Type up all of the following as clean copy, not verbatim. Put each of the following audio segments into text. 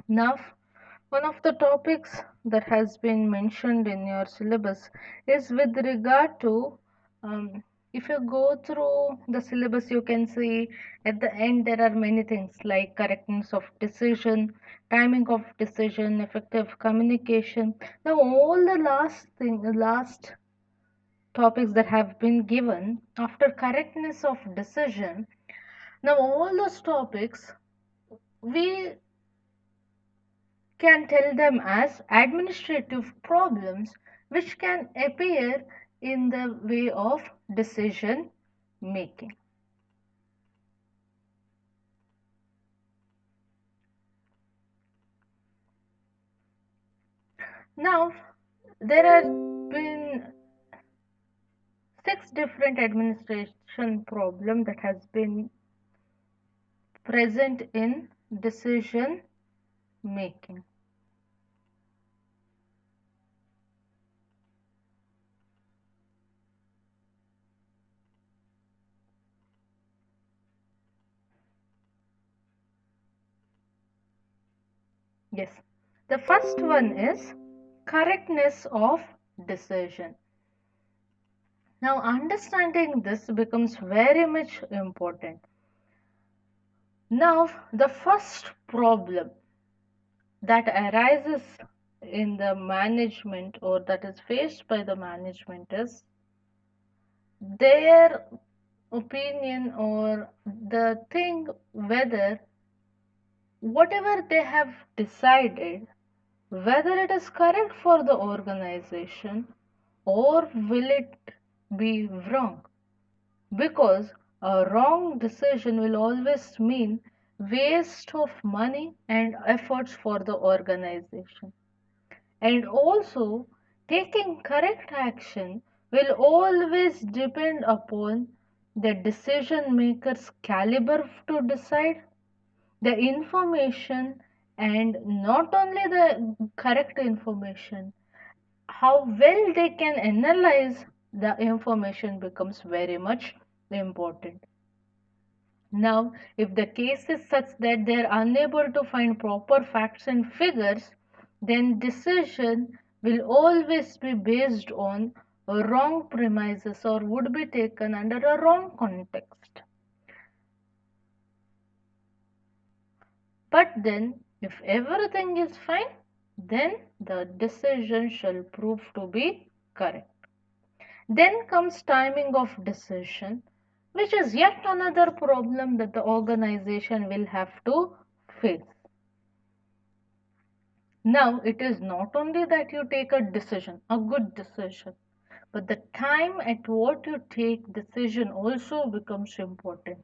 Now, one of the topics that has been mentioned in your syllabus is with regard to if you go through the syllabus, you can see at the end there are many things like correctness of decision, timing of decision, effective communication. Now, all the last topics that have been given after correctness of decision. Now, all those topics we can tell them as administrative problems which can appear in the way of decision making. Now, there have been 6 different administration problems that has been present in decision making. Yes, the first one is correctness of decision. Now, understanding this becomes very much important. Now, the first problem that arises in the management or that is faced by the management is their opinion or the thing whether whatever they have decided, whether it is correct for the organization or will it be wrong. Because a wrong decision will always mean waste of money and efforts for the organization. And also, taking correct action will always depend upon the decision maker's caliber to decide, the information, and not only the correct information, how well they can analyze the information becomes very much important. Now, if the case is such that they are unable to find proper facts and figures, then decision will always be based on wrong premises or would be taken under a wrong context. But then, if everything is fine, then the decision shall prove to be correct. Then comes timing of decision, which is yet another problem that the organization will have to face. Now, it is not only that you take a decision, a good decision, but the time at what you take decision also becomes important.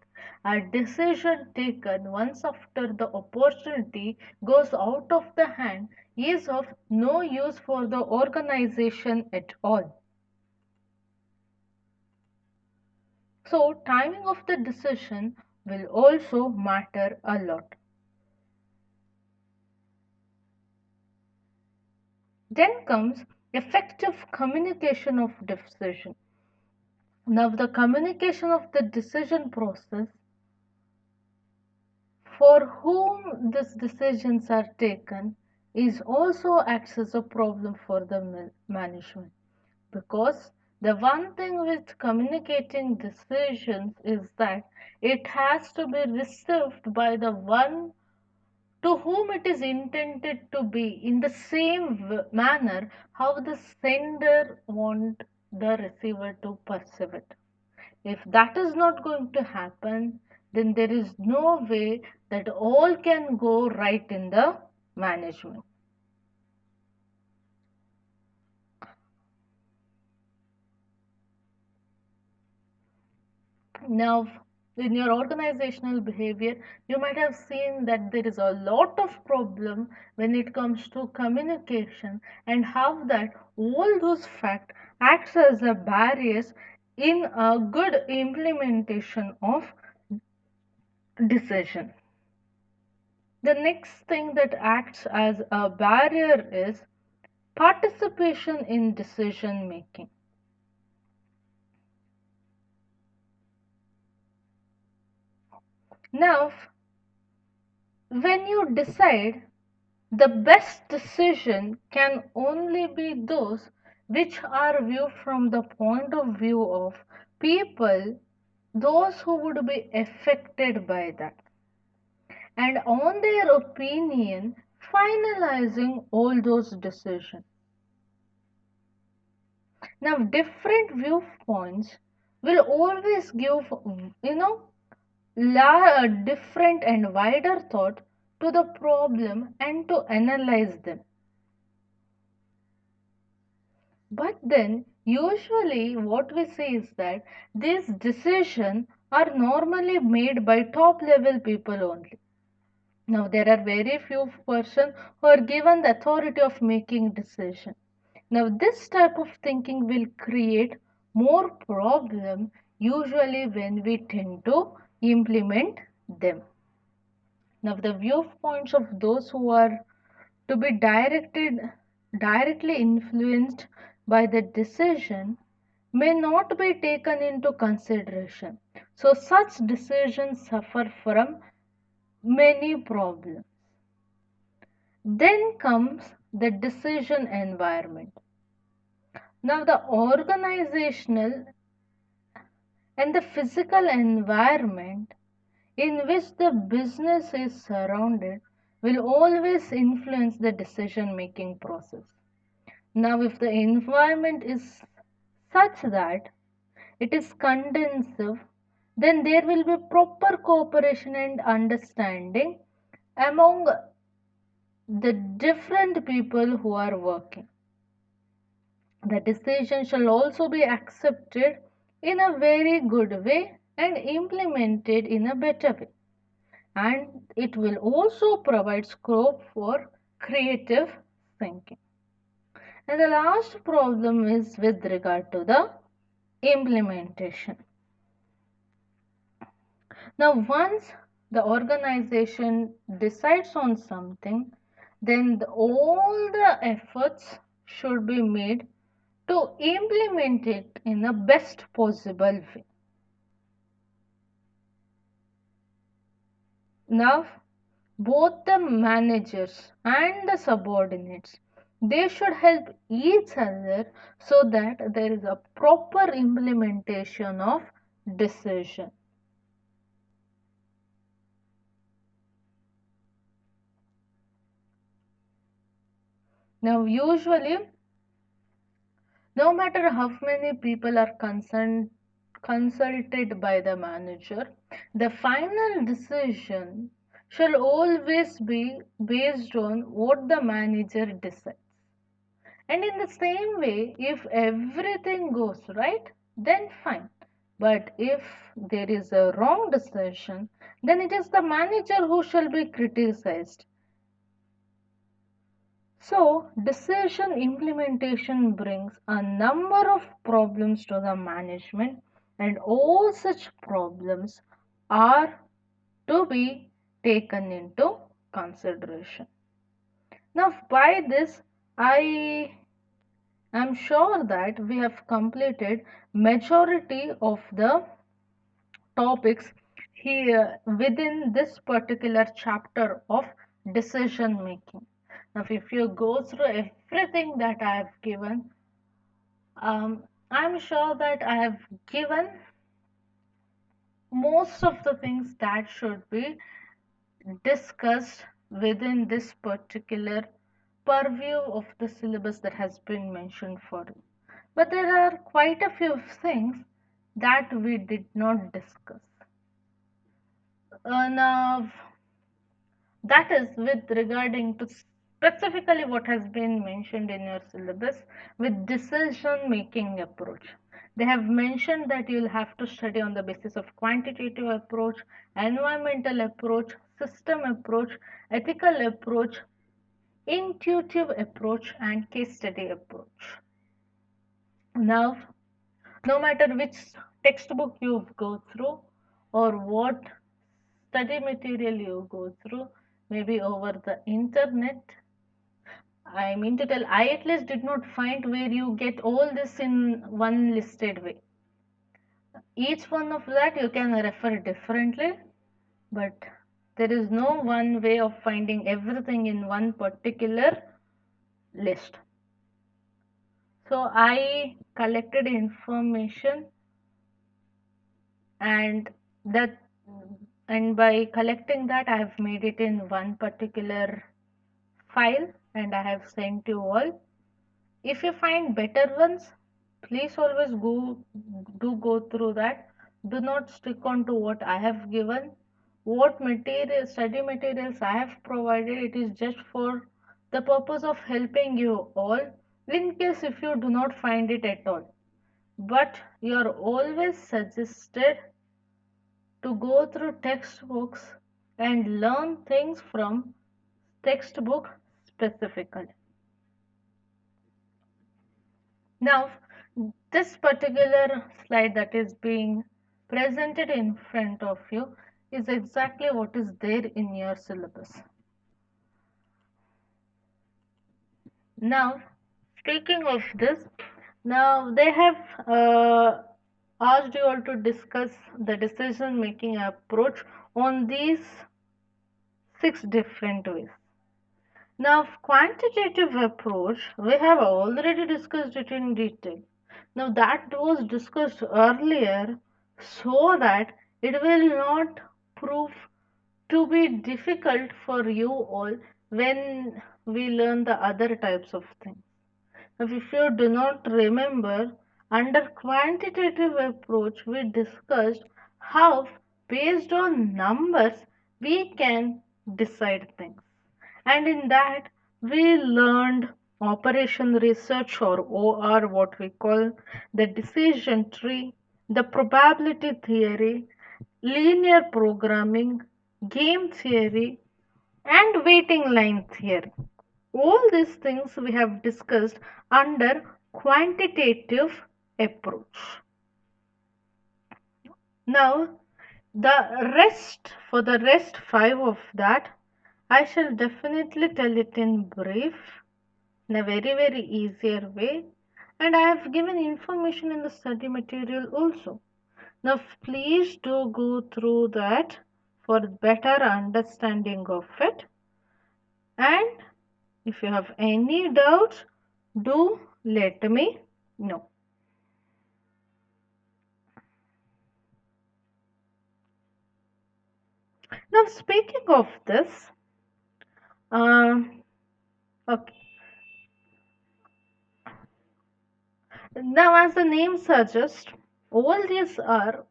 A decision taken once after the opportunity goes out of the hand is of no use for the organization at all. So, timing of the decision will also matter a lot. Then comes effective communication of decision. Now, the communication of the decision process for whom these decisions are taken is also acts as a problem for the management, because the one thing with communicating decisions is that it has to be received by the one to whom it is intended to be in the same manner how the sender want the receiver to perceive it. If that is not going to happen, then there is no way that all can go right in the management. Now, in your organizational behavior, you might have seen that there is a lot of problem when it comes to communication and how that all those facts acts as a barriers in a good implementation of decision. The next thing that acts as a barrier is participation in decision making. Now, when you decide The best decision can only be those which are viewed from the point of view of people, those who would be affected by that, and on their opinion, finalizing all those decisions. Now, different viewpoints will always give, you know, different and wider thought to the problem and to analyze them. But then, usually, what we see is that these decisions are normally made by top level people only. Now, there are very few persons who are given the authority of making decisions. Now, this type of thinking will create more problem usually when we tend to implement them. Now, the viewpoints of those who are to be directly influenced by the decision may not be taken into consideration. So, such decisions suffer from many problems. Then comes the decision environment. Now, the organizational and the physical environment in which the business is surrounded will always influence the decision making process. Now, if the environment is such that it is conducive, then there will be proper cooperation and understanding among the different people who are working. The decision shall also be accepted in a very good way and implemented in a better way. And it will also provide scope for creative thinking. And the last problem is with regard to the implementation. Now, once the organization decides on something, then all the efforts should be made to implement it in the best possible way. Now, both the managers and the subordinates, they should help each other so that there is a proper implementation of decision. Now, usually, no matter how many people are consulted by the manager, the final decision shall always be based on what the manager decides. And in the same way, if everything goes right, then fine. But if there is a wrong decision, then it is the manager who shall be criticized. So, decision implementation brings a number of problems to the management, and all such problems are to be taken into consideration. Now, by this, I am sure that we have completed majority of the topics here within this particular chapter of decision making. Now, if you go through everything that I have given, I'm sure that I have given most of the things that should be discussed within this particular purview of the syllabus that has been mentioned for you. But there are quite a few things that we did not discuss. Now, that is with regarding to specifically what has been mentioned in your syllabus with decision making approach. They have mentioned that you will have to study on the basis of quantitative approach, environmental approach, system approach, ethical approach, intuitive approach, and case study approach. Now, no matter which textbook you go through or what study material you go through, maybe over the internet, I mean to tell, I at least did not find where you get all this in one listed way. Each one of that you can refer differently, but There is no one way of finding everything in one particular list. So I collected information, and that and by collecting that I have made it in one particular file and I have sent you all. If you find better ones, please always go through that. Do not stick on to what I have given. What material, study materials I have provided, it is just for the purpose of helping you all in case if you do not find it at all. But you are always suggested to go through textbooks and learn things from textbook specifically. Now, this particular slide that is being presented in front of you is exactly what is there in your syllabus. Now, speaking of this, now they have asked you all to discuss the decision making approach on these 6 different ways. Now, quantitative approach, we have already discussed it in detail. Now, that was discussed earlier so that it will not prove to be difficult for you all when we learn the other types of things. Now, if you do not remember, under quantitative approach, we discussed how, based on numbers, we can decide things. And in that, we learned operation research or OR, what we call the decision tree, the probability theory, linear programming, game theory, and waiting line theory. All these things we have discussed under quantitative approach. Now, for the rest 5 of that, I shall definitely tell it in brief, in a very, very easier way, and I have given information in the study material also. Now, please do go through that for better understanding of it, and if you have any doubts, do let me know. Now, speaking of this, okay. Now, as the name suggests, all these are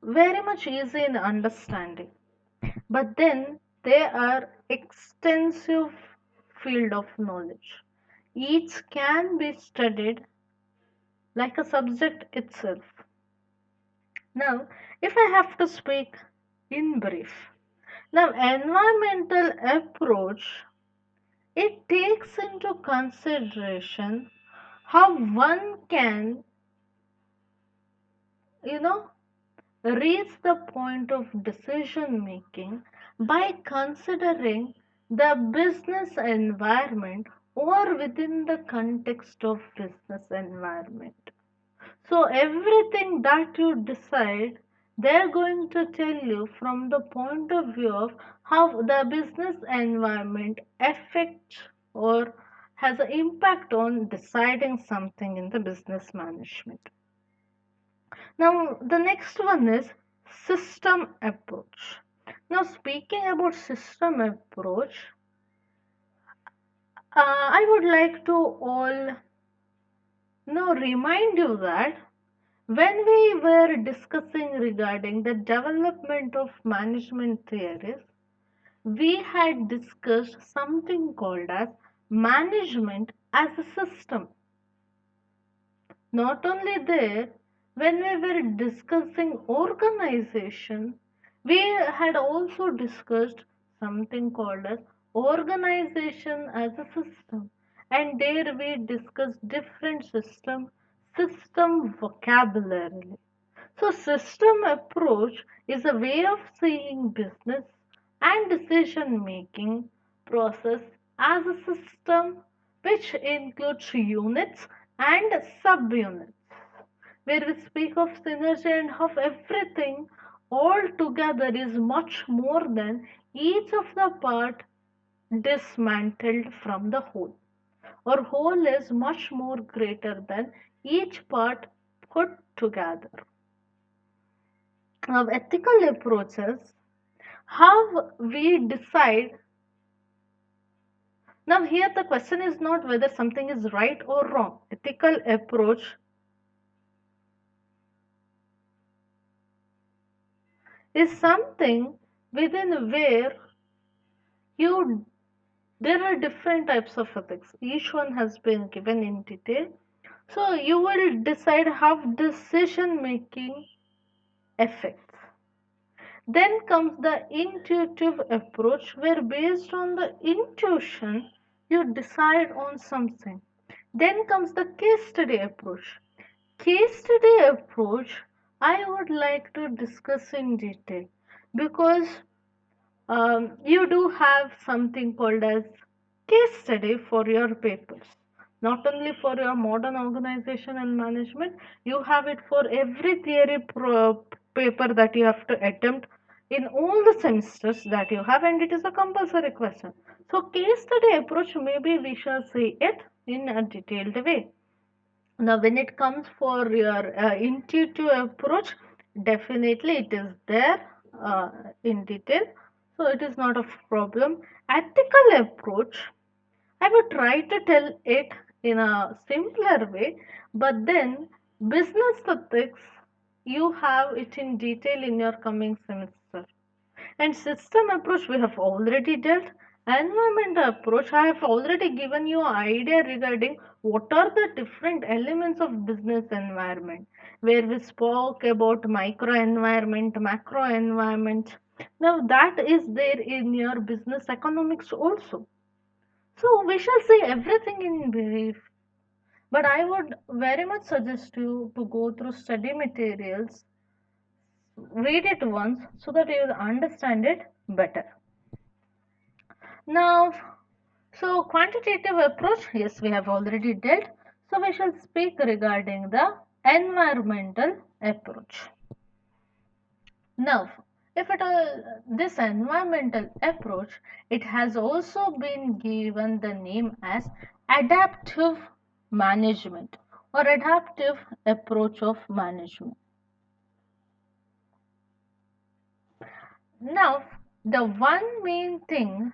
very much easy in understanding, but then they are extensive field of knowledge. Each can be studied like a subject itself. Now, if I have to speak in brief, now environmental approach, it takes into consideration how one can, you know, reach the point of decision making by considering the business environment or within the context of business environment. So everything that you decide, they're going to tell you from the point of view of how the business environment affects or has an impact on deciding something in the business management. Now, the next one is system approach. Now, speaking about system approach, I would like to all remind you that when we were discussing regarding the development of management theories, we had discussed something called as management as a system. Not only there, when we were discussing organization, we had also discussed something called as organization as a system. And there we discussed different system vocabulary. So, system approach is a way of seeing business and decision making process as a system which includes units and subunits, where we speak of synergy and of everything all together is much more than each of the part dismantled from the whole, or whole is much more greater than each part put together. Now, ethical approaches, how we decide. Now, here the question is not whether something is right or wrong. Ethical approach is something within where you there are different types of ethics. Each one has been given in detail. So you will decide how decision making affects. Then comes the intuitive approach, where based on the intuition you decide on something. Then comes the case study approach. Case study approach I would like to discuss in detail, because you do have something called as case study for your papers. Not only for your modern organization and management, you have it for every theory paper that you have to attempt in all the semesters that you have, and it is a compulsory question. So, case study approach, maybe we shall see it in a detailed way. Now, when it comes for your intuitive approach, definitely it is there in detail, so it is not a problem. Ethical approach, I would try to tell it in a simpler way, but then business ethics, you have it in detail in your coming semester. And system approach we have already dealt. Environmental approach, I have already given you an idea regarding what are the different elements of business environment, where we spoke about micro environment, macro environment. Now that is there in your business economics also. So we shall see everything in brief. But I would very much suggest you to go through study materials, read it once so that you will understand it better. Now, so quantitative approach, yes, we have already dealt. So we shall speak regarding the environmental approach. Now, if it this environmental approach, it has also been given the name as adaptive management or adaptive approach of management. Now, the one main thing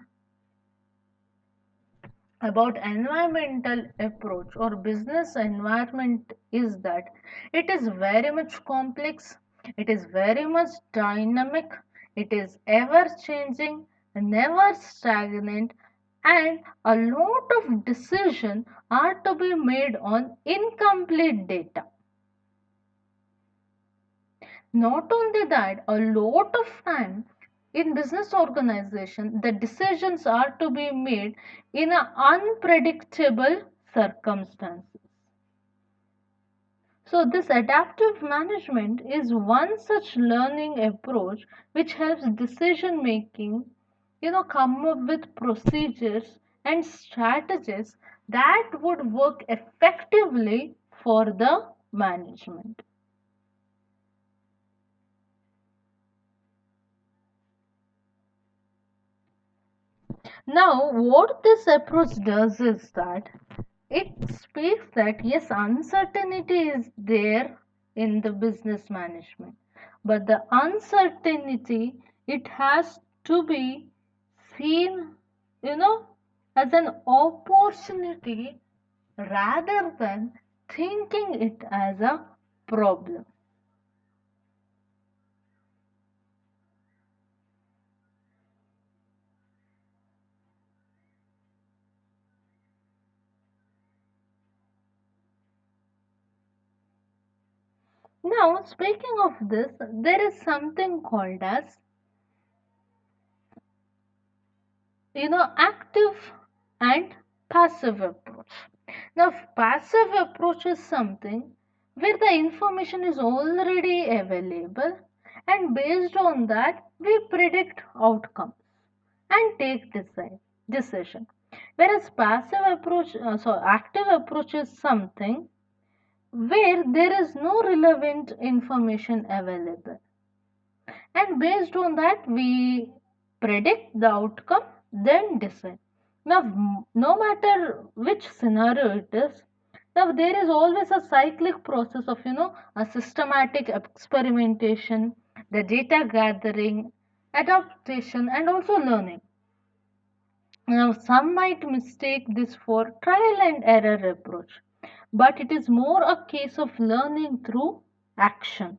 about environmental approach or business environment is that it is very much complex, it is very much dynamic, it is ever changing, never stagnant, and a lot of decisions are to be made on incomplete data. Not only that, a lot of time in business organization, the decisions are to be made in an unpredictable circumstances. So this adaptive management is one such learning approach which helps decision making, come up with procedures and strategies that would work effectively for the management. Now, what this approach does is that it speaks that yes, uncertainty is there in the business management, but the uncertainty, it has to be seen, you know, as an opportunity rather than thinking it as a problem. Now, speaking of this, there is something called as active and passive approach. Now, passive approach is something where the information is already available, and based on that we predict outcomes and take decision. Whereas passive approach, active approach is something where there is no relevant information available. And based on that, we predict the outcome, then decide. Now, no matter which scenario it is, now there is always a cyclic process of, a systematic experimentation, the data gathering, adaptation, and also learning. Now, some might mistake this for trial and error approach, but it is more a case of learning through action.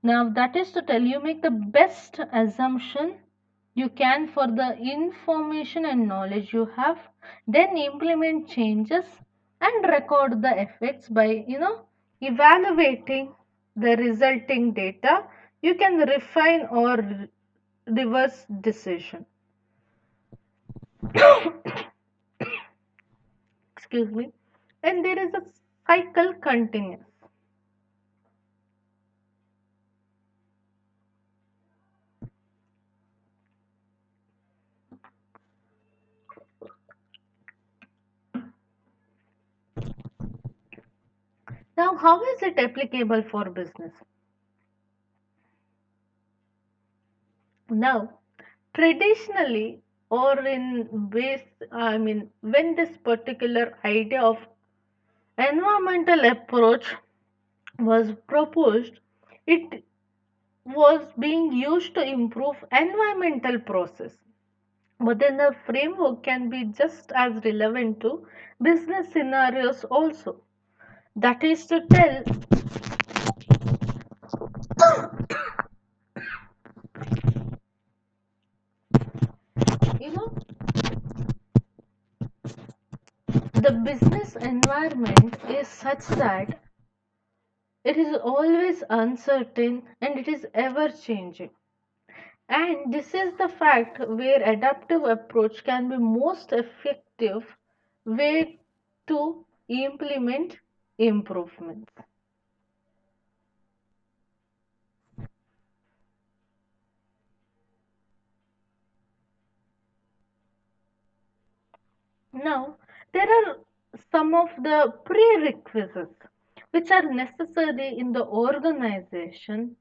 Now, that is to tell you make the best assumption you can for the information and knowledge you have, then implement changes and record the effects by, evaluating the resulting data. You can refine or reverse decision. Excuse me. And there is a cycle continues. Now, how is it applicable for business? Now, traditionally, or in ways, I mean, when this particular idea of environmental approach was proposed, it was being used to improve environmental process. But then the framework can be just as relevant to business scenarios also. That is to tell, you know, the business environment is such that it is always uncertain and it is ever changing. And this is the fact where adaptive approach can be most effective way to implement improvements. Now, there are some of the prerequisites which are necessary in the organization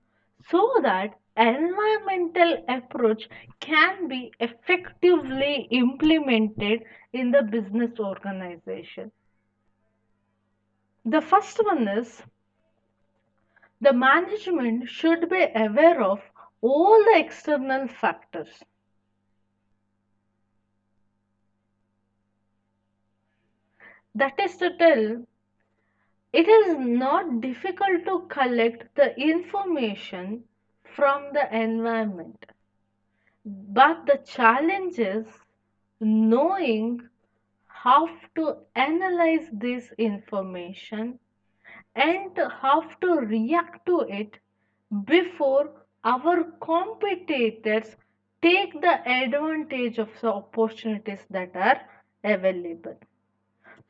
so that environmental approach can be effectively implemented in the business organization. The first one is the management should be aware of all the external factors. That is to tell, it is not difficult to collect the information from the environment, but the challenge is knowing how to analyze this information and how to react to it before our competitors take the advantage of the opportunities that are available.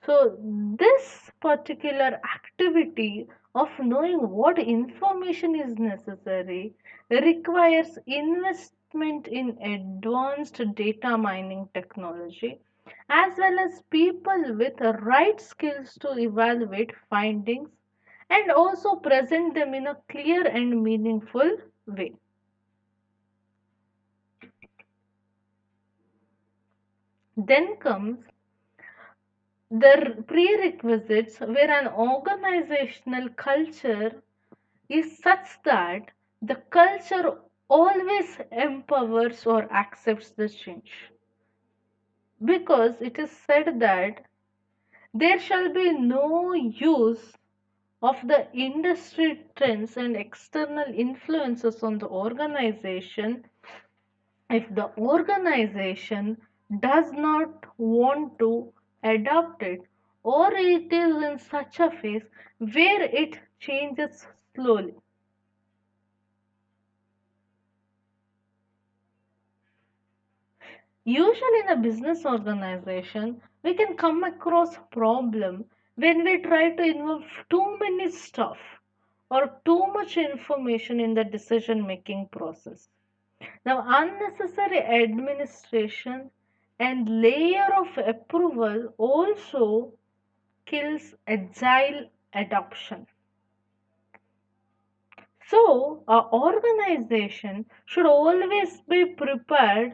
So, this particular activity of knowing what information is necessary requires investment in advanced data mining technology as well as people with the right skills to evaluate findings and also present them in a clear and meaningful way. Then comes the prerequisites where an organizational culture is such that the culture always empowers or accepts the change. Because it is said that there shall be no use of the industry trends and external influences on the organization if the organization does not want to adopt it or it is in such a phase where it changes slowly. Usually in a business organization, we can come across problem when we try to involve too many stuff or too much information in the decision making process. Now, unnecessary administration and layer of approval also kills agile adoption. So, our organization should always be prepared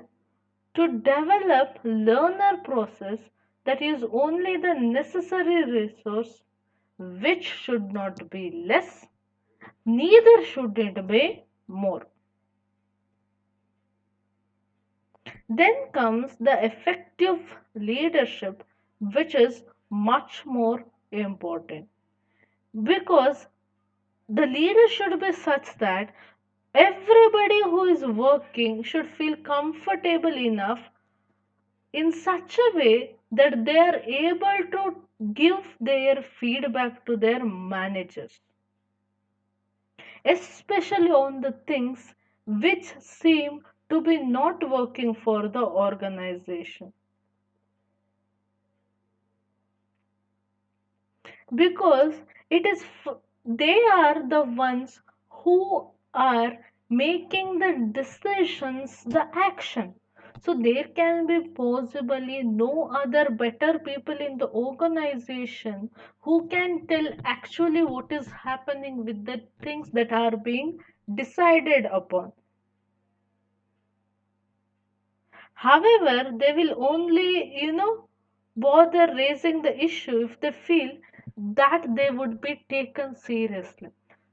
to develop learner process that is only the necessary resource, which should not be less, neither should it be more. Then comes the effective leadership, which is much more important, because the leader should be such that everybody who is working should feel comfortable enough in such a way that they are able to give their feedback to their managers, especially on the things which seem to be not working for the organization, because it is they are the ones who are making the decisions, the action. So there can be possibly no other better people in the organization who can tell actually what is happening with the things that are being decided upon. However, they will only, bother raising the issue if they feel that they would be taken seriously.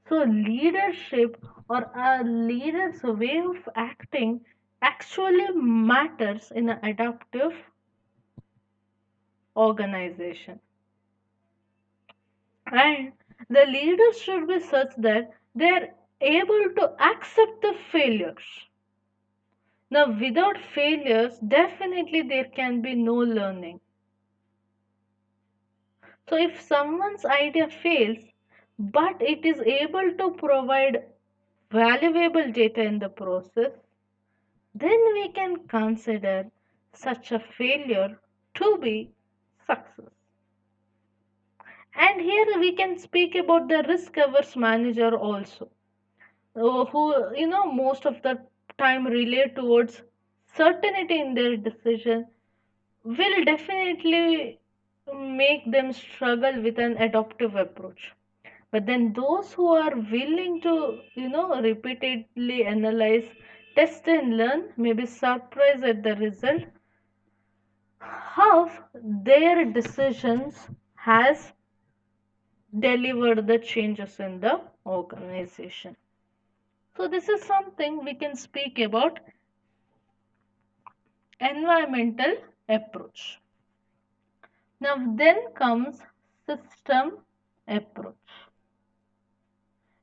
So, leadership or a leader's way of acting actually matters in an adaptive organization. And the leaders should be such that they are able to accept the failures. Now, without failures, definitely there can be no learning. So if someone's idea fails, but it is able to provide valuable data in the process, then we can consider such a failure to be success. And here we can speak about the risk averse manager also, who most of the time relate towards certainty in their decision, will definitely make them struggle with an adaptive approach. But then those who are willing to, repeatedly analyze, test and learn may be surprised at the result, how their decisions has delivered the changes in the organization. So this is something we can speak about environmental approach. Now then comes system approach,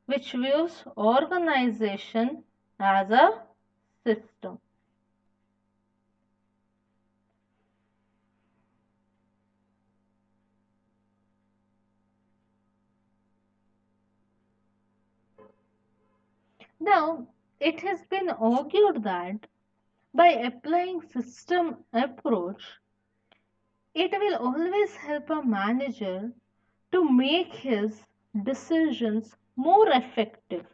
which views organization as a system. Now, it has been argued that by applying system approach, it will always help a manager to make his decisions more effective.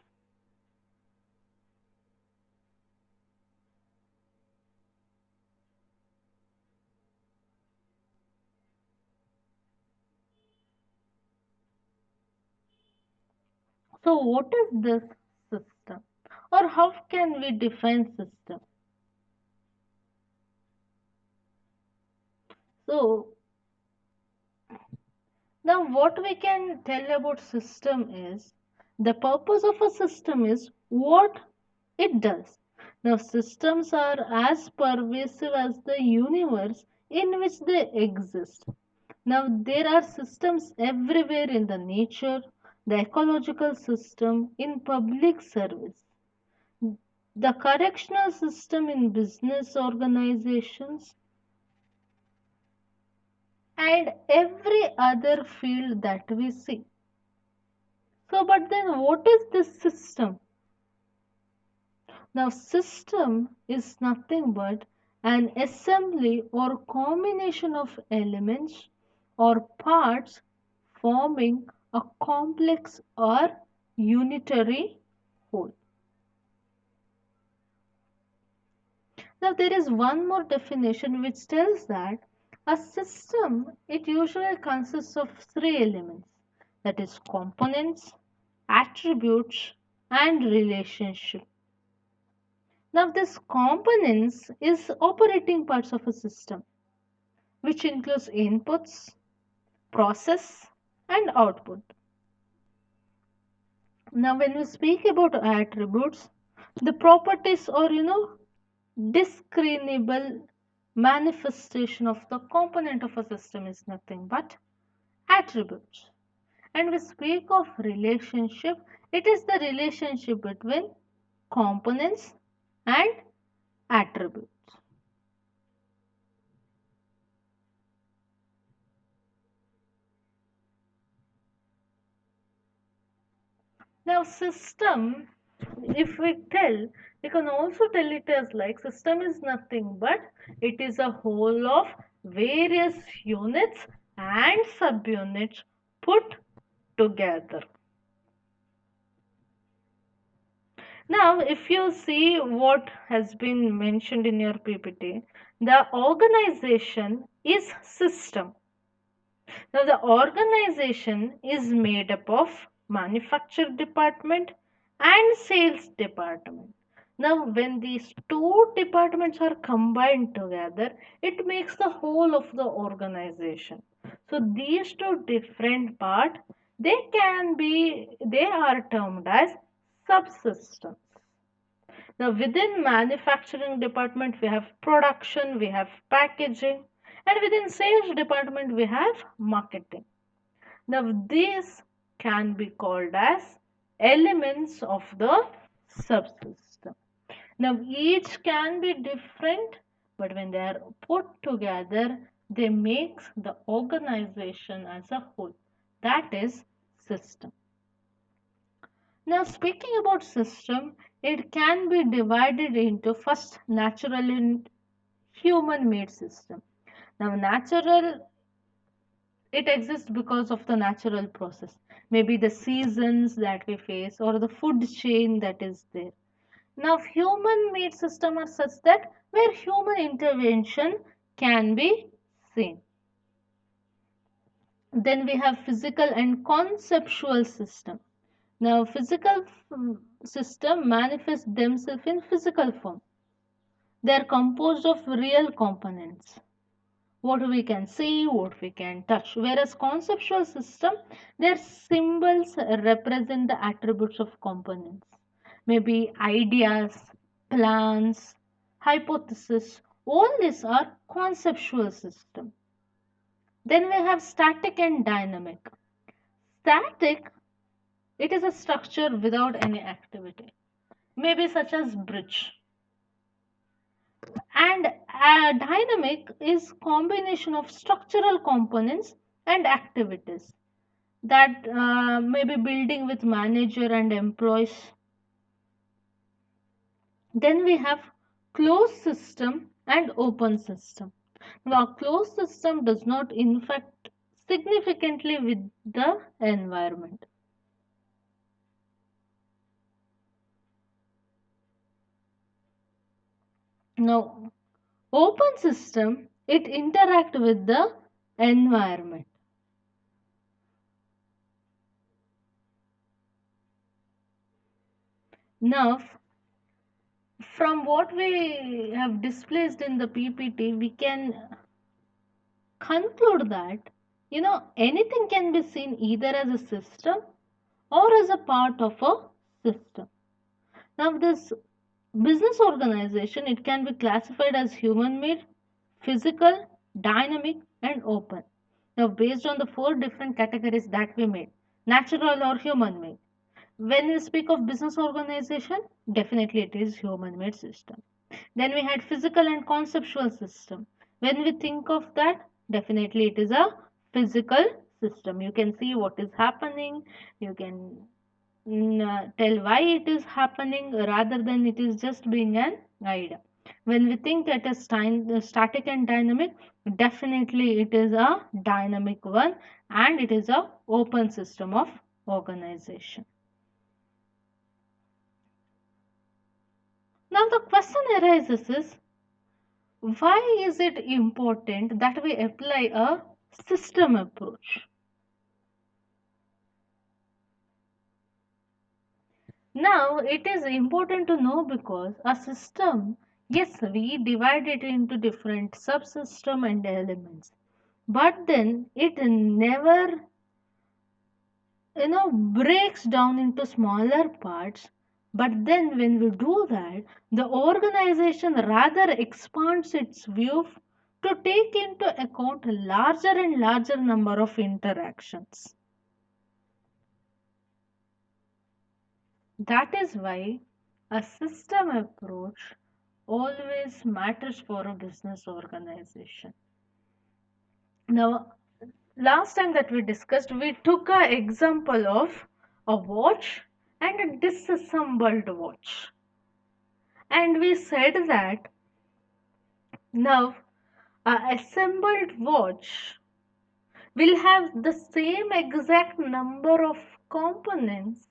So, what is this system? Or how can we define system? So, now what we can tell about system is the purpose of a system is what it does. Now, systems are as pervasive as the universe in which they exist. Now, there are systems everywhere in the nature, the ecological system, in public service, the correctional system in business organizations, and every other field that we see. So, but then what is this system? Now, system is nothing but an assembly or combination of elements or parts forming a complex or unitary whole. Now, there is one more definition which tells that a system, it usually consists of three elements, that is components, attributes, and relationship. Now, this components is operating parts of a system, which includes inputs, process, and output. Now, when we speak about attributes, the properties or discernible manifestation of the component of a system is nothing but attributes. And we speak of relationship, it is the relationship between components and attributes. Now, system, if we can also tell it as like system is nothing but it is a whole of various units and subunits put together. Now, if you see what has been mentioned in your PPT, the organization is system. Now, the organization is made up of manufacture department and sales department. Now, when these two departments are combined together, it makes the whole of the organization. So, these two different parts, they are termed as subsystems. Now, within manufacturing department, we have production, we have packaging, and within sales department, we have marketing. Now, these can be called as elements of the subsystem. Now, each can be different, but when they are put together, they make the organization as a whole. That is system. Now, speaking about system, it can be divided into first natural and human made system. Now, natural, it exists because of the natural process, maybe the seasons that we face or the food chain that is there. Now, human made system are such that where human intervention can be seen. Then we have physical and conceptual system. Now, physical system manifest themselves in physical form. They are composed of real components, what we can see, what we can touch. Whereas conceptual system, their symbols represent the attributes of components. Maybe ideas, plans, hypothesis, all these are conceptual system. Then we have static and dynamic. Static, it is a structure without any activity, maybe such as bridge. And dynamic is combination of structural components and activities that may be building with manager and employees. Then we have closed system and open system. Now, closed system does not infect significantly with the environment. Now, open system, it interact with the environment. Now, from what we have displayed in the PPT, we can conclude that anything can be seen either as a system or as a part of a system. Now, this business organization, it can be classified as human made, physical, dynamic, and open. Now, based on the four different categories that we made, natural or human made. When we speak of business organization, definitely it is human made system. Then we had physical and conceptual system. When we think of that, definitely it is a physical system. You can see what is happening, you can tell why it is happening rather than it is just being an idea. When we think it is static and dynamic, definitely it is a dynamic one and it is a open system of organization. Now the question arises is, why is it important that we apply a system approach? Now, it is important to know because a system, yes, we divide it into different subsystem and elements, but then it never, breaks down into smaller parts. But then, when we do that, the organization rather expands its view to take into account a larger and larger number of interactions. That is why a system approach always matters for a business organization. Now, last time that we discussed, we took an example of a watch and a disassembled watch. And we said that now a assembled watch will have the same exact number of components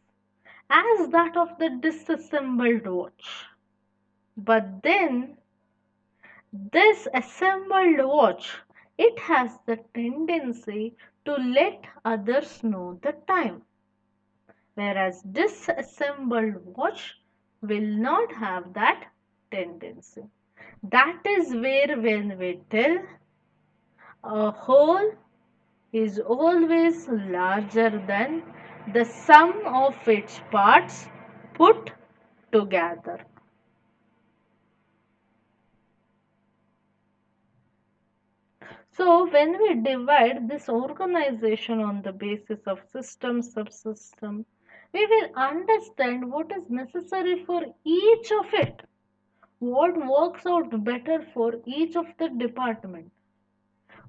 as that of the disassembled watch. But then this assembled watch, it has the tendency to let others know the time, whereas disassembled watch will not have that tendency. That is where when we tell a whole is always larger than the sum of its parts put together. So when we divide this organization on the basis of system, subsystem, we will understand what is necessary for each of it, what works out better for each of the department,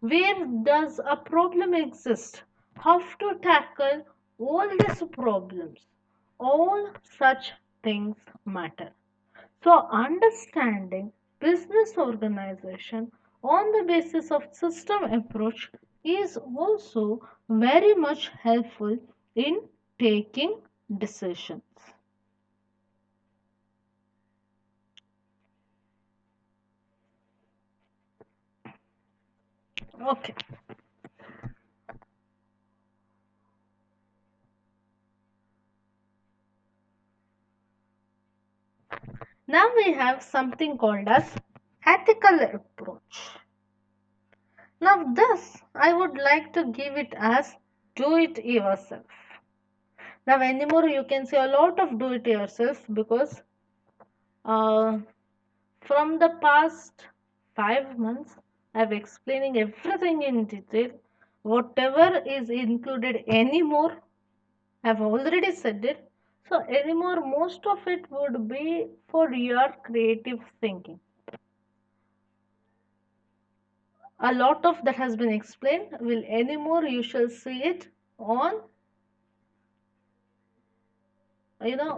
where does a problem exist, how to tackle all these problems. All such things matter. So, understanding business organization on the basis of system approach is also very much helpful in taking decisions. Okay, now we have something called as ethical approach. Now, this I would like to give it as do it yourself. Now, anymore you can say a lot of do it yourself because uh, from the past 5 months, I've explaining everything in detail. Whatever is included anymore, I've already said it. So anymore, most of it would be for your creative thinking. A lot of that has been explained. Will anymore you shall see it on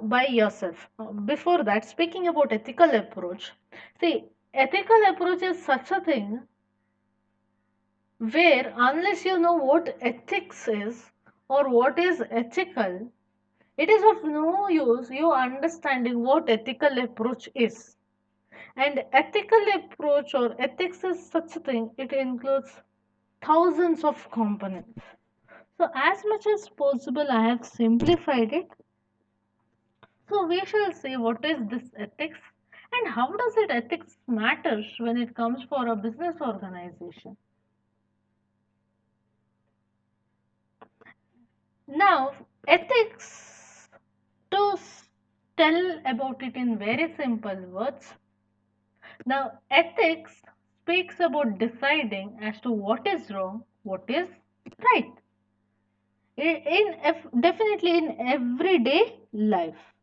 by yourself. Before that, speaking about ethical approach, see, ethical approach is such a thing where unless you know what ethics is or what is ethical, it is of no use you understanding what ethical approach is. And ethical approach or ethics is such a thing, it includes thousands of components. So as much as possible I have simplified it. So we shall see what is this ethics and how does it ethics matters when it comes for a business organization. Now, ethics, to tell about it in very simple words. Now, ethics speaks about deciding as to what is wrong, what is right. Definitely in everyday life.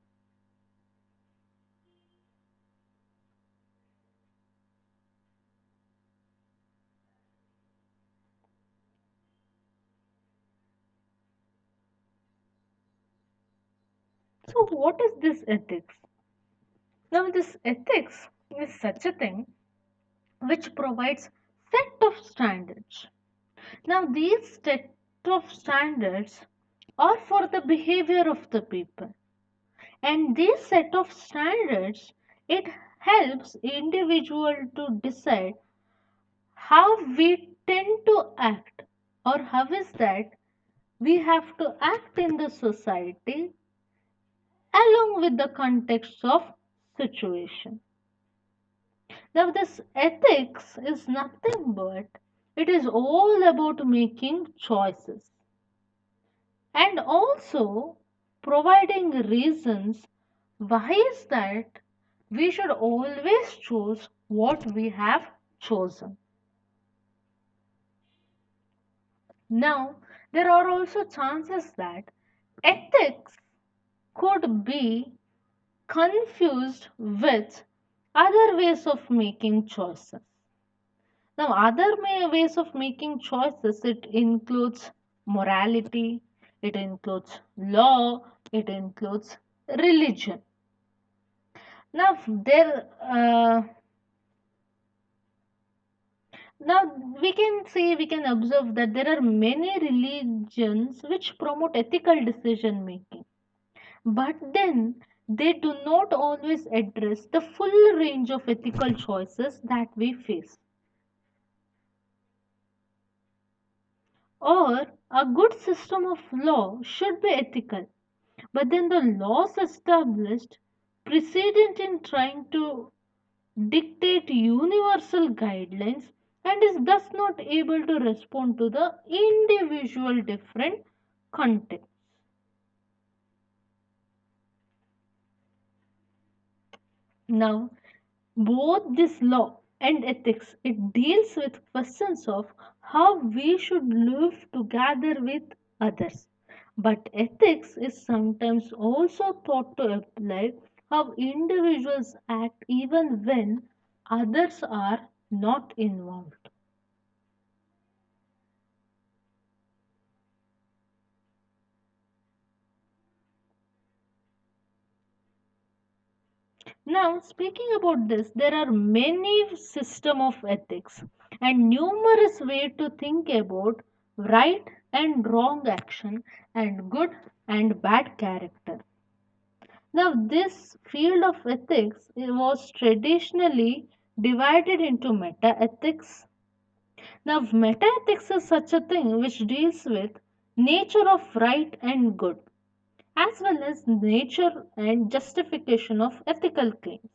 So, what is this ethics? Now, this ethics is such a thing which provides set of standards. Now, these set of standards are for the behavior of the people. And this set of standards, it helps individual to decide how we tend to act or how is that we have to act in the society along with the context of situation. Now, this ethics is nothing but it is all about making choices and also providing reasons why is that we should always choose what we have chosen. Now, there are also chances that ethics could be confused with other ways of making choices. Now, other ways of making choices, it includes morality, it includes law, it includes religion. Now, now we can observe that there are many religions which promote ethical decision making, but then they do not always address the full range of ethical choices that we face. Or a good system of law should be ethical, but then the laws established precedent in trying to dictate universal guidelines and is thus not able to respond to the individual different contexts. Now, both this law and ethics it deals with questions of how we should live together with others, but ethics is sometimes also thought to apply how individuals act even when others are not involved. Now, speaking about this, there are many system of ethics and numerous ways to think about right and wrong action and good and bad character. Now, this field of ethics it was traditionally divided into meta ethics. Now, meta ethics is such a thing which deals with nature of right and good as well as nature and justification of ethical claims.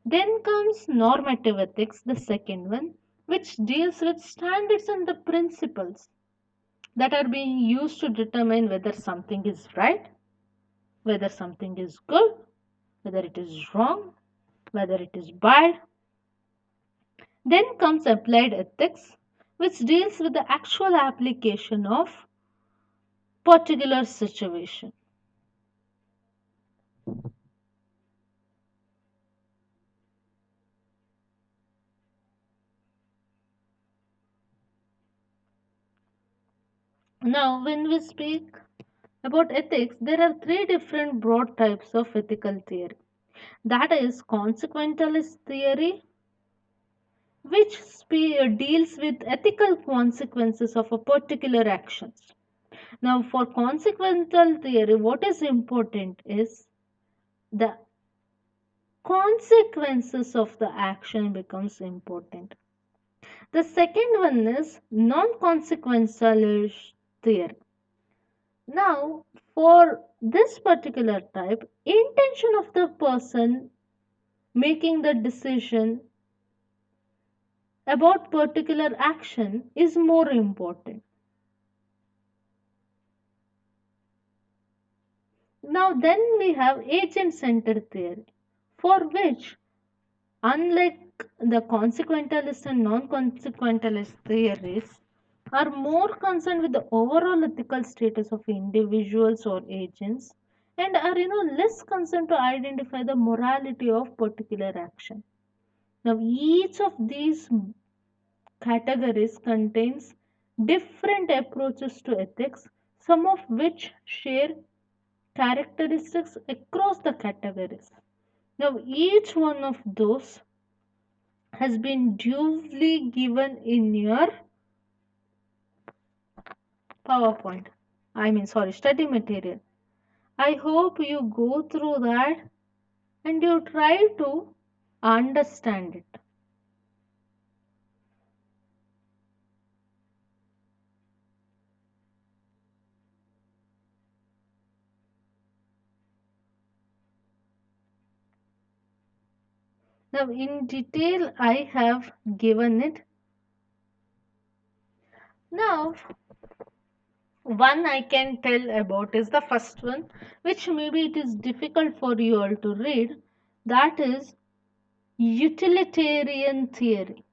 Then comes normative ethics, the second one, which deals with standards and the principles that are being used to determine whether something is right, whether something is good, whether it is wrong, whether it is bad. Then comes applied ethics, which deals with the actual application of particular situation. Now, when we speak about ethics, there are three different broad types of ethical theory. That is consequentialist theory, which deals with ethical consequences of a particular actions. Now, for consequential theory, what is important is the consequences of the action becomes important. The second one is non-consequentialist theory. Now, for this particular type, intention of the person making the decision about particular action is more important. Now, then we have agent centered theory, for which, unlike the consequentialist and non consequentialist theories, are more concerned with the overall ethical status of individuals or agents and are less concerned to identify the morality of particular action. Now, each of these categories contains different approaches to ethics, some of which share characteristics across the categories. Now, each one of those has been duly given in your PowerPoint. Sorry, study material. I hope you go through that and you try to understand it. Now, in detail, I have given it. Now, one I can tell about is the first one, which maybe it is difficult for you all to read. That is utilitarian theory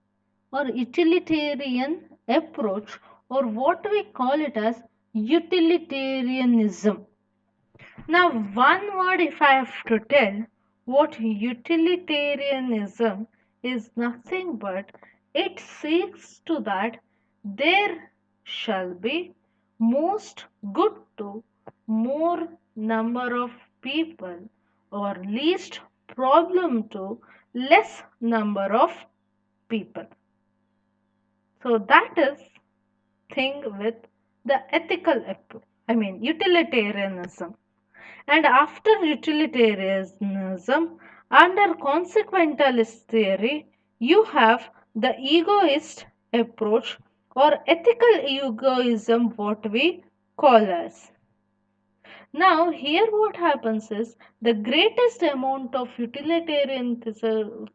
or utilitarian approach, or what we call it as utilitarianism. Now, one word, if I have to tell what utilitarianism is, nothing but it seeks to that there shall be most good to more number of people, or least problem to less number of people. So that is thing with the ethical approach. I mean utilitarianism. And after utilitarianism, under consequentialist theory, you have the egoist approach or ethical egoism, what we call as. Now, here what happens is the greatest amount of utilitarian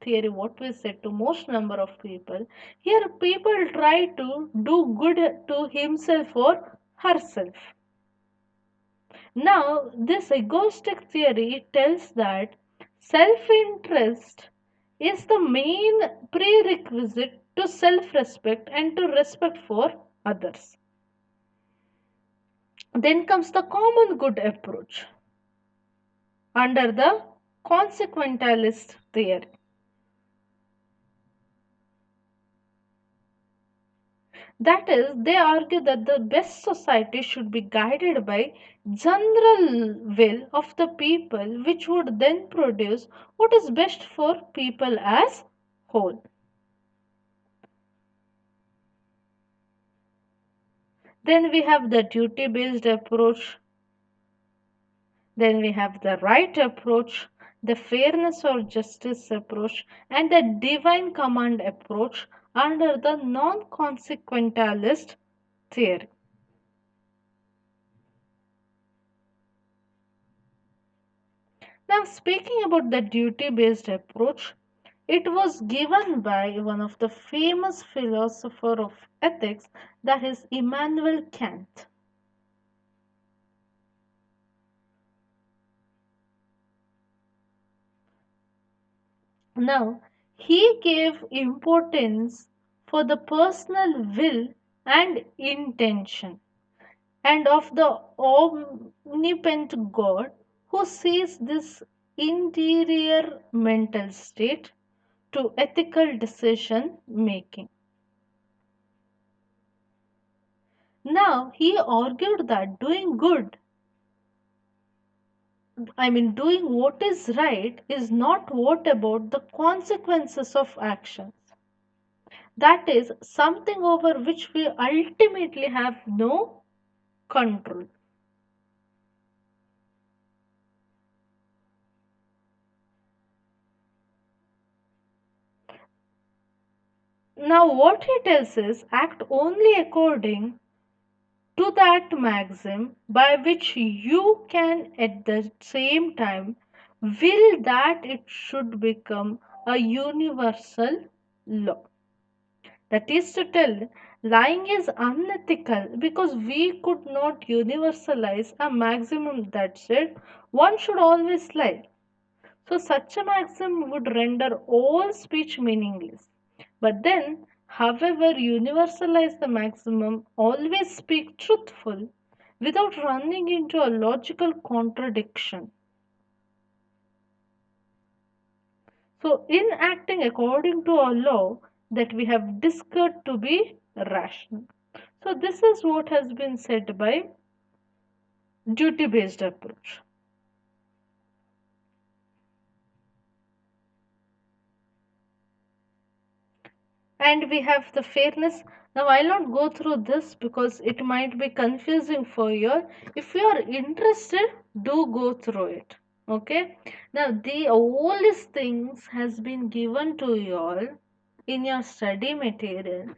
theory, what we said to most number of people, here people try to do good to himself or herself. Now, this egoistic theory tells that self interest is the main prerequisite to self respect and to respect for others. Then comes the common good approach under the consequentialist theory. That is, they argue that the best society should be guided by general will of the people, which would then produce what is best for people as whole. Then we have the duty based approach. Then we have the right approach, the fairness or justice approach, and the divine command approach under the non consequentialist theory. Now, speaking about the duty based approach, it was given by one of the famous philosopher of ethics, that is Immanuel Kant. Now, he gave importance for the personal will and intention, and of the omnipotent God who sees this interior mental state to ethical decision making. Now, he argued that doing what is right is not what about the consequences of actions. That is something over which we ultimately have no control. Now, what he tells is act only according to that maxim by which you can at the same time will that it should become a universal law. That is to tell, lying is unethical because we could not universalize a maximum that said one should always lie. So, such a maxim would render all speech meaningless. But then, however, universalize the maximum, always speak truthful without running into a logical contradiction. So, in acting according to a law that we have discovered to be rational. So, this is what has been said by duty based approach. And we have the fairness. Now, I'll not go through this because it might be confusing for you. If you are interested, do go through it. Okay. Now, all these things has been given to you all in your study material,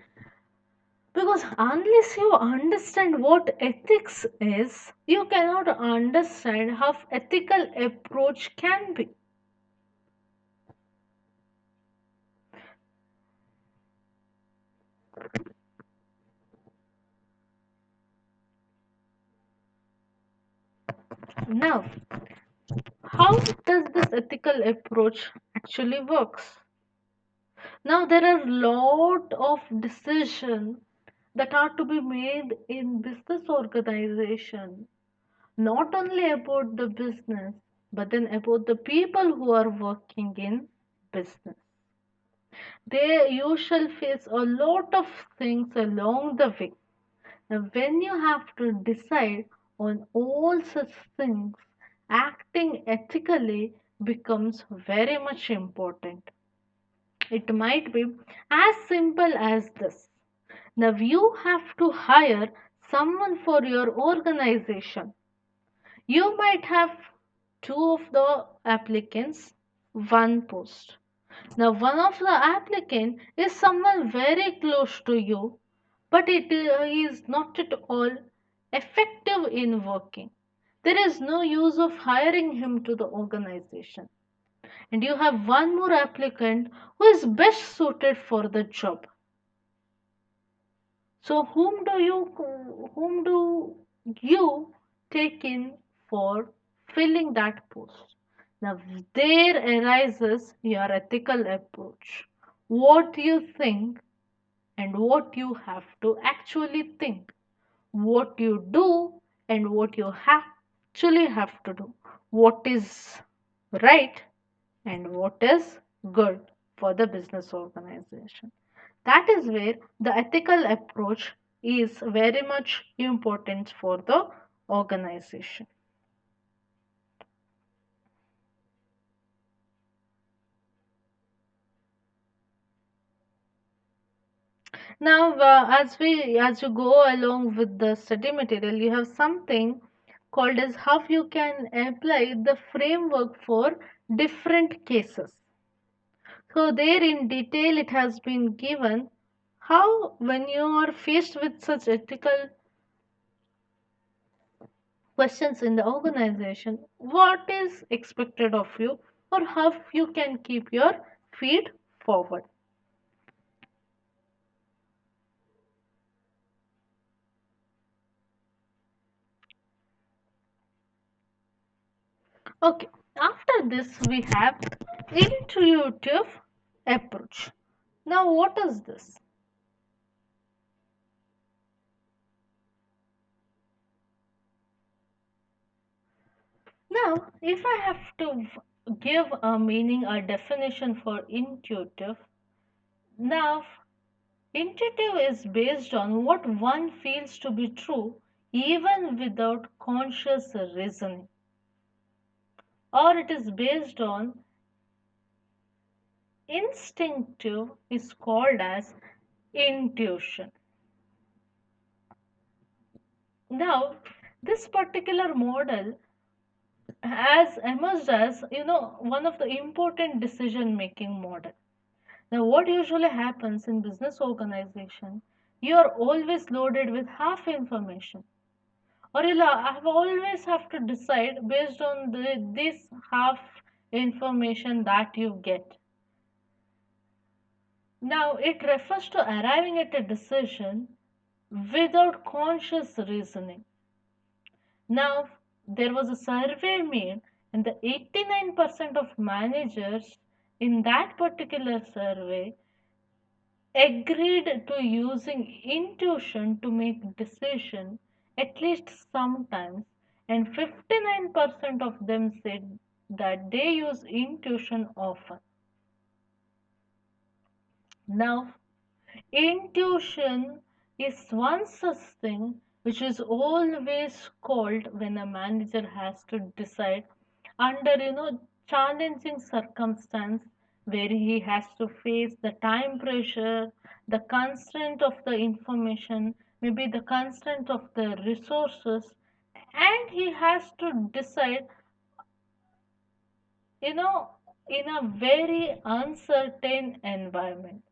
because unless you understand what ethics is, you cannot understand how ethical approach can be. Now, how does this ethical approach actually works? Now there are lot of decisions that are to be made in business organization, not only about the business, but then about the people who are working in business. You shall face a lot of things along the way. Now, when you have to decide on all such things, acting ethically becomes very much important. It might be as simple as this. Now, you have to hire someone for your organization. You might have two of the applicants, one post. Now, one of the applicant is someone very close to you, but he is not at all effective in working. There is no use of hiring him to the organization. And you have one more applicant who is best suited for the job. So whom do you take in for filling that post? Now there arises your ethical approach. What you think and what you have to actually think. What you do and what you actually have to do. What is right and what is good for the business organization. That is where the ethical approach is very much important for the organization. Now, as you go along with the study material, you have something called as how you can apply the framework for different cases. So there in detail it has been given how when you are faced with such ethical questions in the organization, what is expected of you or how you can keep your feet forward. Okay, after this we have intuitive approach. Now what is this? Now if I have to give a meaning or definition for intuitive, now intuitive is based on what one feels to be true even without conscious reasoning, or it is based on instinctive is called as intuition. Now this particular model has emerged as one of the important decision making model. Now what usually happens in business organization, you are always loaded with half information, or you have always have to decide based on this half information that you get. Now it refers to arriving at a decision without conscious reasoning. Now there was a survey made and the 89% of managers in that particular survey agreed to using intuition to make decision at least sometimes, and 59% of them said that they use intuition often. Now intuition is one such thing which is always called when a manager has to decide under challenging circumstance where he has to face the time pressure, the constraint of the information, maybe the constraint of the resources, and he has to decide, you know, in a very uncertain environment.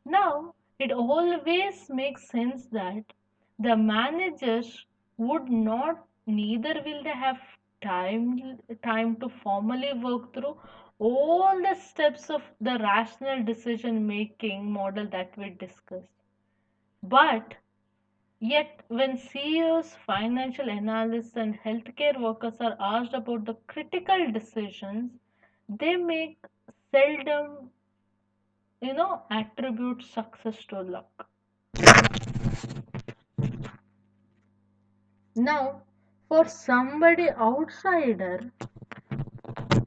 Now, it always makes sense that the managers would not, neither will they have time to formally work through all the steps of the rational decision making model that we discussed. But yet, when CEOs, financial analysts, and healthcare workers are asked about the critical decisions they make, seldom, attribute success to luck. Now, for somebody outsider,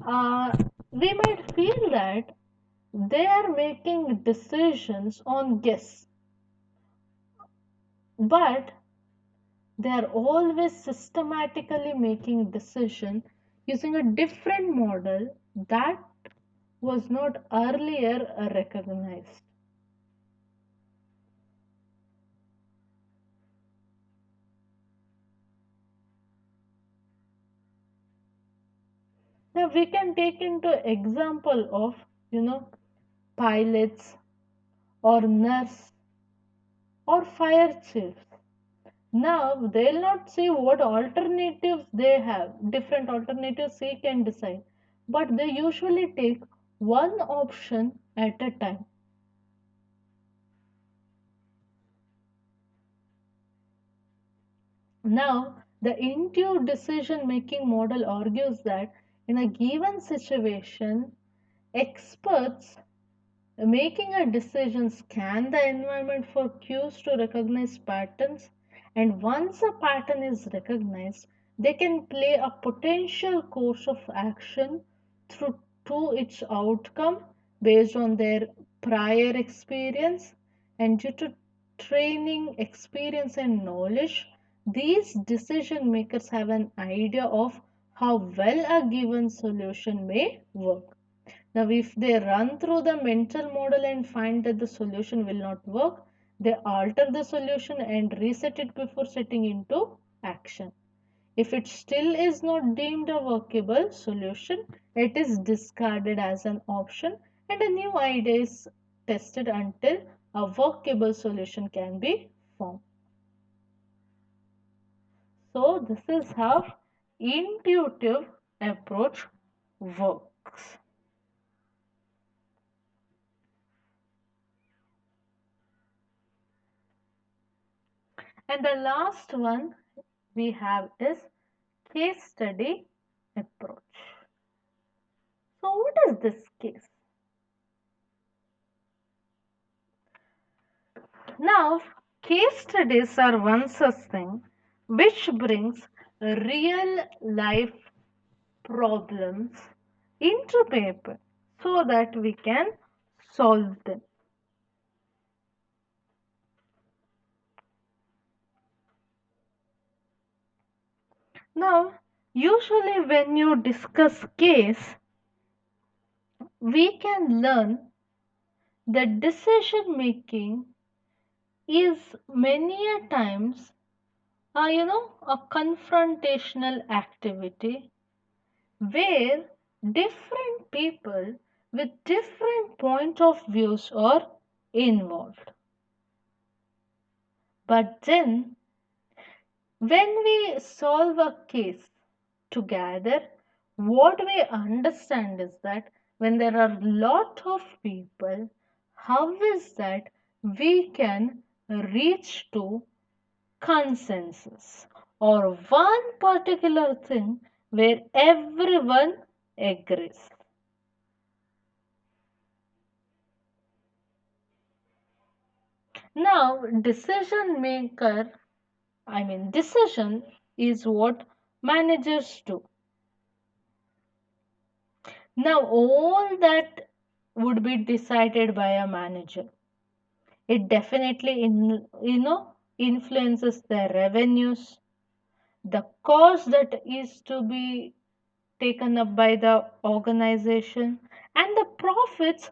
uh, we might feel that they are making decisions on guess, but they are always systematically making decision using a different model that was not earlier recognized. Now we can take into example of pilots or nurse or fire chiefs. Now they'll not see what alternatives they have, different alternatives they can decide, but they usually take one option at a time. Now, the intuitive decision making model argues that in a given situation, experts making a decision scan the environment for cues to recognize patterns, and once a pattern is recognized, they can play a potential course of action through to its outcome based on their prior experience. And due to training, experience, and knowledge, these decision makers have an idea of how well a given solution may work. Now, if they run through the mental model and find that the solution will not work, they alter the solution and reset it before setting into action. If it still is not deemed a workable solution, it is discarded as an option and a new idea is tested until a workable solution can be found. So, this is how intuitive approach works. And the last one we have is case study approach. So, what is this case? Now, case studies are one such thing which brings real life problems into paper so that we can solve them. Now, usually when you discuss case, we can learn that decision making is many a times a confrontational activity where different people with different point of views are involved. But then when we solve a case together, what we understand is that when there are lot of people, how is that we can reach to consensus or one particular thing where everyone agrees. Now, decision is what managers do. Now, all that would be decided by a manager. It definitely influences their revenues, the cost that is to be taken up by the organization, and the profits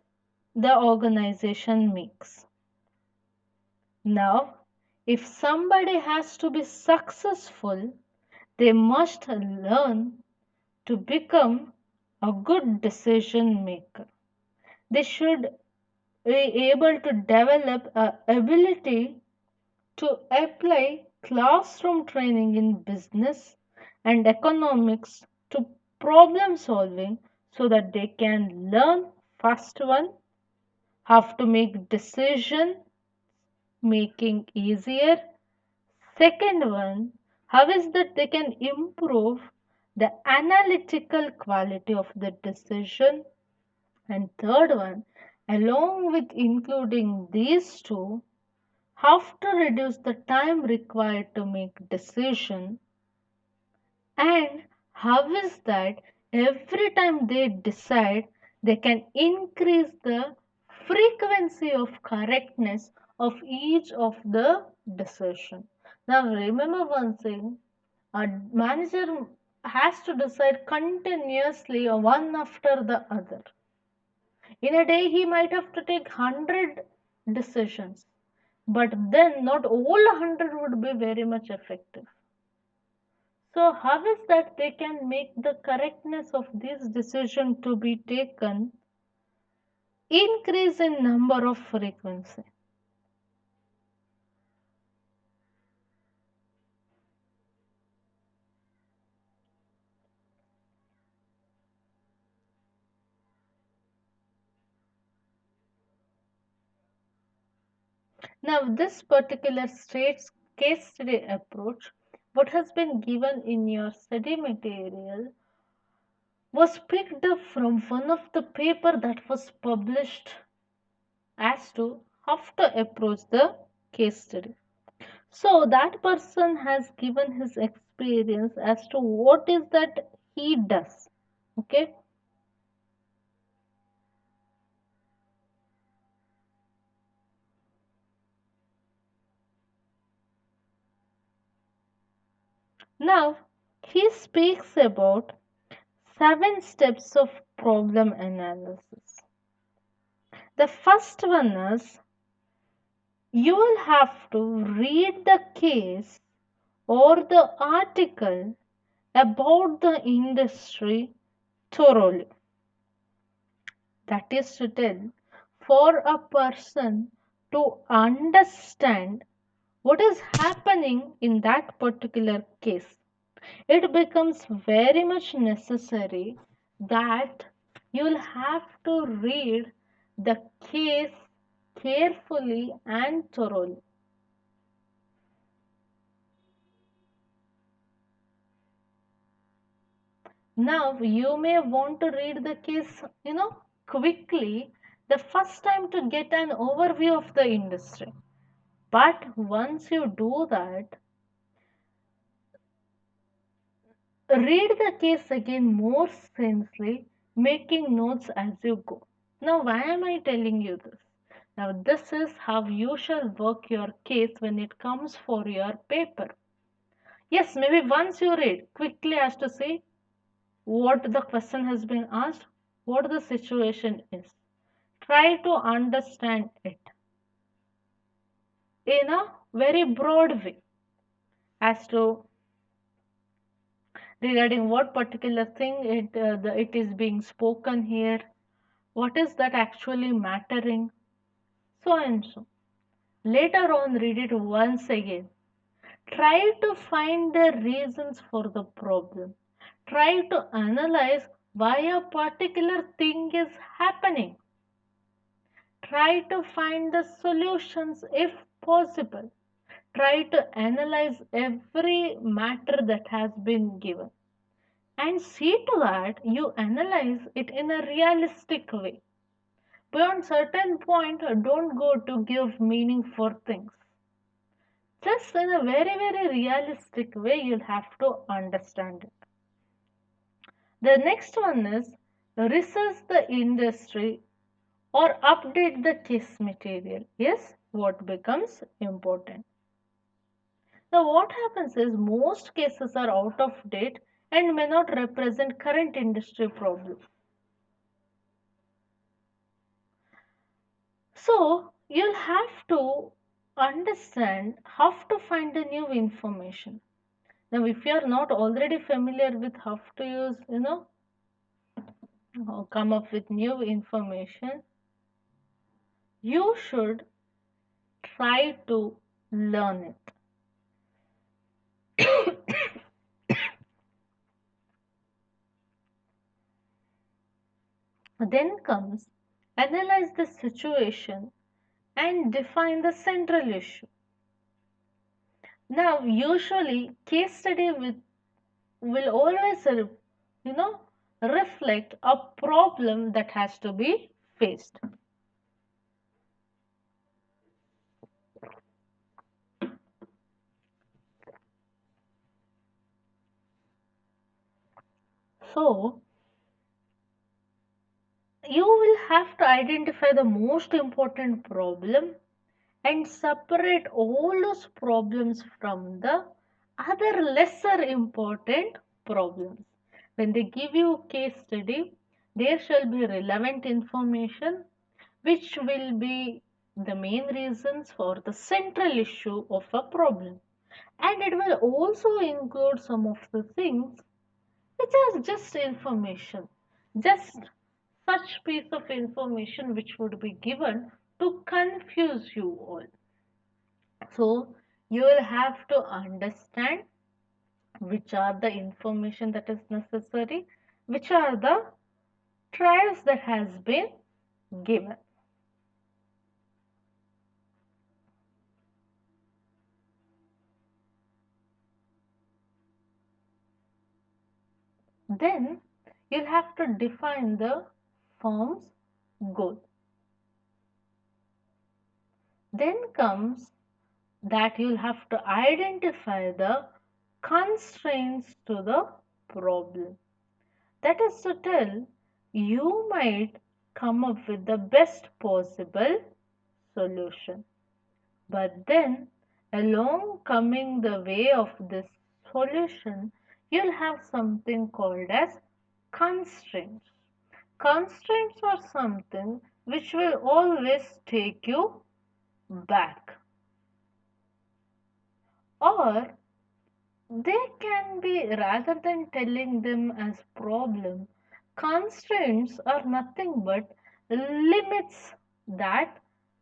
the organization makes. Now, if somebody has to be successful, they must learn to become a good decision maker. They should be able to develop a ability to apply classroom training in business and economics to problem solving so that they can learn. First one, how to make decision making easier. Second one, how is that they can improve the analytical quality of the decision. And third one, along with including these two, how to reduce the time required to make decision. And how is that every time they decide, they can increase the frequency of correctness of each of the decision. Now remember one thing, a manager has to decide continuously one after the other. In a day, he might have to take 100 decisions, but then not all 100 would be very much effective. So, how is that they can make the correctness of this decision to be taken increase in number of frequency? Now, this particular state's case study approach, what has been given in your study material, was picked up from one of the paper that was published as to how to approach the case study. So that person has given his experience as to what is that he does. Okay. Now he speaks about 7 steps of problem analysis. The first one is you will have to read the case or the article about the industry thoroughly. That is to tell, for a person to understand what is happening in that particular case, it becomes very much necessary that you will have to read the case carefully and thoroughly. Now, you may want to read the case, quickly the first time to get an overview of the industry. But once you do that, read the case again more sensely, making notes as you go. Now, why am I telling you this? Now, this is how you shall work your case when it comes for your paper. Yes, maybe once you read, quickly as to see what the question has been asked, what the situation is. Try to understand it in a very broad way as to regarding what particular thing it is being spoken here, what is that actually mattering, so and so. Later on, read it once again. Try to find the reasons for the problem. Try to analyze why a particular thing is happening. Try to find the solutions if possible. Try to analyze every matter that has been given. And see to that you analyze it in a realistic way. Beyond certain point, don't go to give meaning for things. Just in a very, very realistic way, you'll have to understand it. The next one is research the industry or update the case material. Yes, what becomes important. Now, what happens is most cases are out of date and may not represent current industry problems. So, you'll have to understand how to find the new information. Now, if you are not already familiar with how to use, come up with new information, you should try to learn it. Then comes analyze the situation and define the central issue. Now, usually, case study will always, you know, reflect a problem that has to be faced. So, you will have to identify the most important problem and separate all those problems from the other lesser important problems. When they give you a case study, there shall be relevant information which will be the main reasons for the central issue of a problem. And it will also include some of the things which are just information, just such piece of information which would be given to confuse you all. So you will have to understand which are the information that is necessary, which are the trials that has been given. Then you'll have to define the firm's goal. Then comes that you'll have to identify the constraints to the problem. That is to tell, you might come up with the best possible solution. But then, along coming the way of this solution, you'll have something called as constraints. Constraints are something which will always take you back. Or they can be, rather than telling them as problem, constraints are nothing but limits that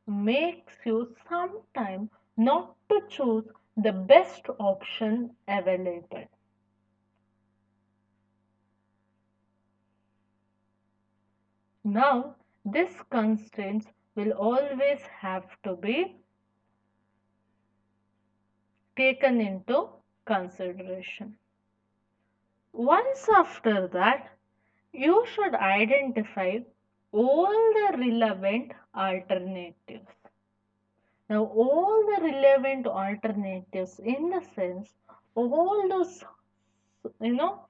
makes you sometime not to choose the best option available. Now, these constraints will always have to be taken into consideration. Once after that, you should identify all the relevant alternatives. Now, all the relevant alternatives, in the sense, all those, you know,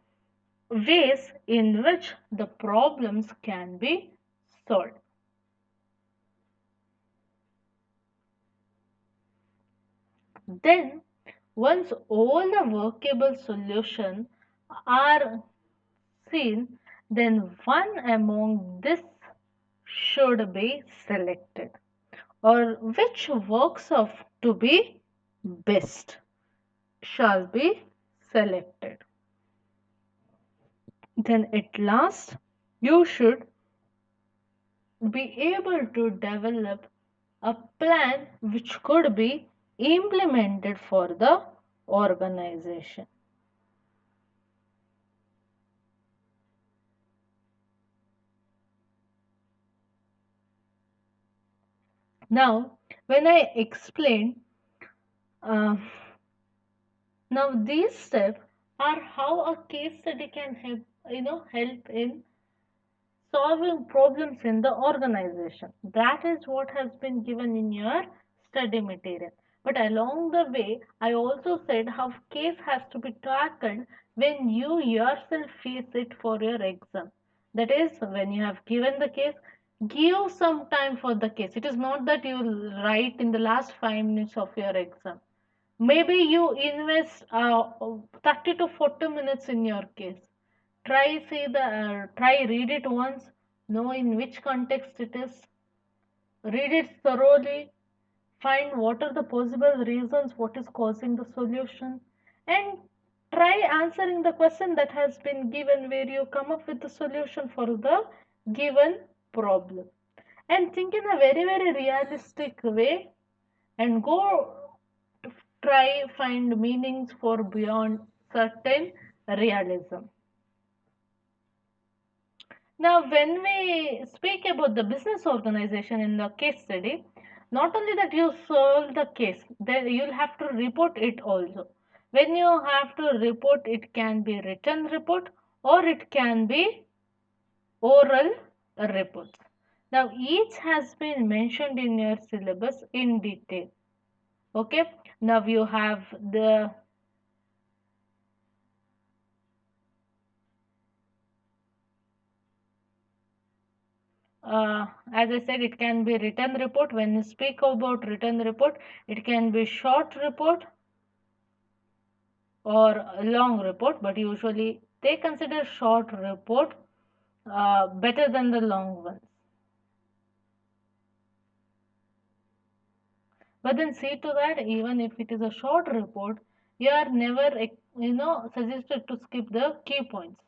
ways in which the problems can be solved. Then, once all the workable solutions are seen, then one among this should be selected, or which works of to be best shall be selected. Then at last you should be able to develop a plan which could be implemented for the organization. Now, when I explain, uh, now these steps are how a case study can help, help in solving problems in the organization. That is what has been given in your study material. But along the way, I also said how case has to be tackled when you yourself face it for your exam. That is, when you have given the case, give some time for the case. It is not that you will write in the last 5 minutes of your exam. Maybe you invest 30 to 40 minutes in your case. Try read it once, know in which context it is, read it thoroughly, find what are the possible reasons, what is causing the solution, and try answering the question that has been given where you come up with the solution for the given problem. And think in a very, very realistic way and go try find meanings for beyond certain realism. Now, when we speak about the business organization in the case study, not only that you solve the case, then you'll have to report it also. When you have to report, it can be written report or it can be oral reports. Now, each has been mentioned in your syllabus in detail. Okay. Now you have the as I said, it can be written report. When you speak about written report, it can be short report or a long report, but usually they consider short report better than the long ones. But then see to that, even if it is a short report, you are never suggested to skip the key points.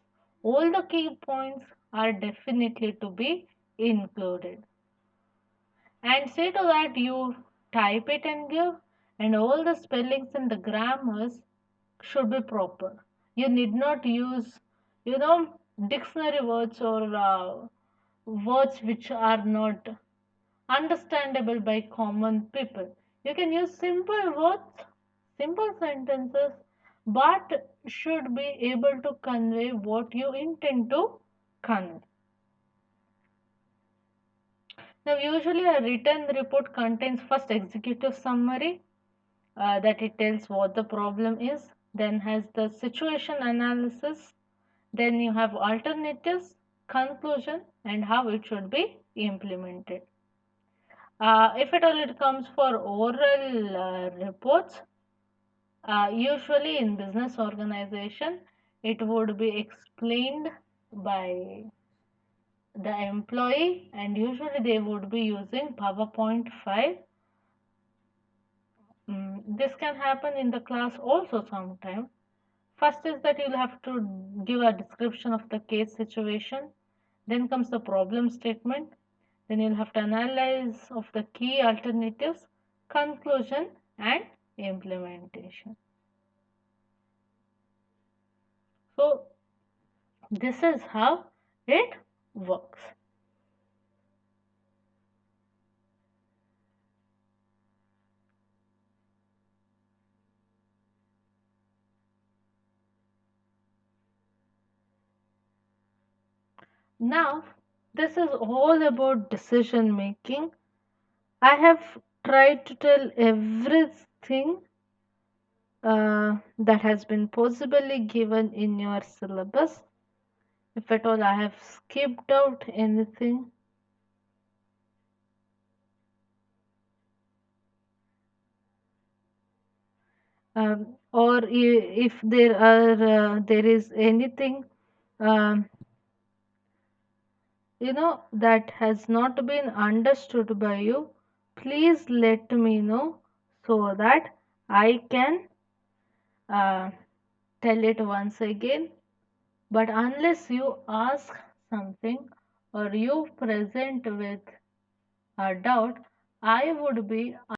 All the key points are definitely to be included. And say to that you type it and give, and all the spellings and the grammars should be proper. You need not use, you know, dictionary words or words which are not understandable by common people. You can use simple words, simple sentences, but should be able to convey what you intend to convey. Now, usually a written report contains first executive summary, that it tells what the problem is, then has the situation analysis, then you have alternatives, conclusion, and how it should be implemented. If at all it comes for oral reports, usually in business organization, it would be explained by the employee, and usually they would be using PowerPoint file. This can happen in the class also sometime. First is that you'll have to give a description of the case situation. Then comes the problem statement. Then you'll have to analyze of the key alternatives, conclusion, and implementation. So this is how it works. Now, this is all about decision making. I have tried to tell everything that has been possibly given in your syllabus. If at all I have skipped out anything, or if there is anything um, that has not been understood by you, please let me know so that I can uh, tell it once again. But unless you ask something or you present with a doubt, I would be